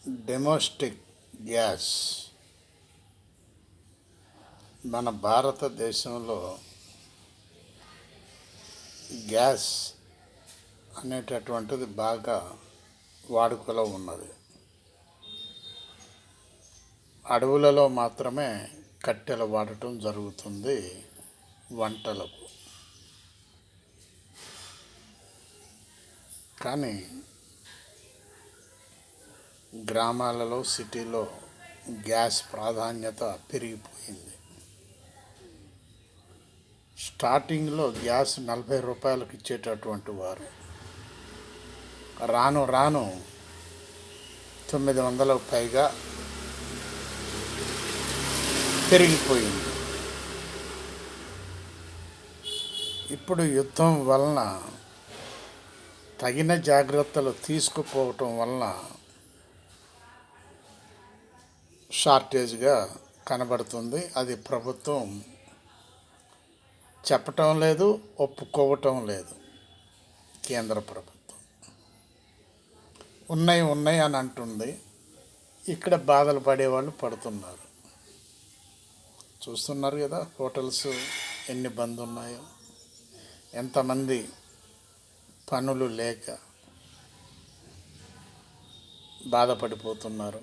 Domestic gas మన భారతదేశంలో gas అనేటటువంటిది బాగా వాడుకలో ఉన్నది. అడవులలో మాత్రమే కట్టెలు వాడటం జరుగుతుంది వంటలకు. కానీ గ్రామాలలో, సిటీలో గ్యాస్ ప్రాధాన్యత పెరిగిపోయింది. స్టార్టింగ్లో గ్యాస్ 40 రూపాయలకు ఇచ్చేటటువంటి వారు రాను రాను 900లకు పైగా పెరిగిపోయింది. ఇప్పుడు యుద్ధం వలన తగిన జాగ్రత్తలు తీసుకుపోవటం వలన షార్టేజ్గా కనబడుతుంది. అది ప్రభుత్వం చెప్పటం లేదు, ఒప్పుకోవటం లేదు. కేంద్ర ప్రభుత్వం ఉన్నాయి అని అంటుంది. ఇక్కడ బాధలు పడేవాళ్ళు పడుతున్నారు. చూస్తున్నారు కదా, హోటల్స్ ఎన్ని బంద్ ఉన్నాయో, ఎంతమంది పనులు లేక బాధపడిపోతున్నారు,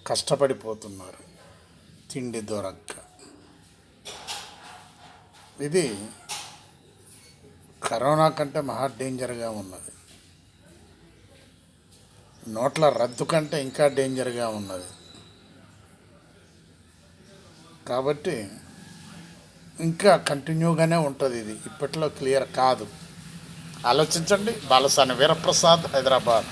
కష్టపడిపోతున్నారు తిండి దొరక్క. ఇది కరోనా కంటే మహా డేంజర్గా ఉన్నది. నోట్ల రద్దు కంటే ఇంకా డేంజర్గా ఉన్నది. కాబట్టి ఇంకా కంటిన్యూగానే ఉంటుంది. ఇది ఇప్పట్లో క్లియర్ కాదు. ఆలోచించండి. బాలసాని వీరప్రసాద్, హైదరాబాద్.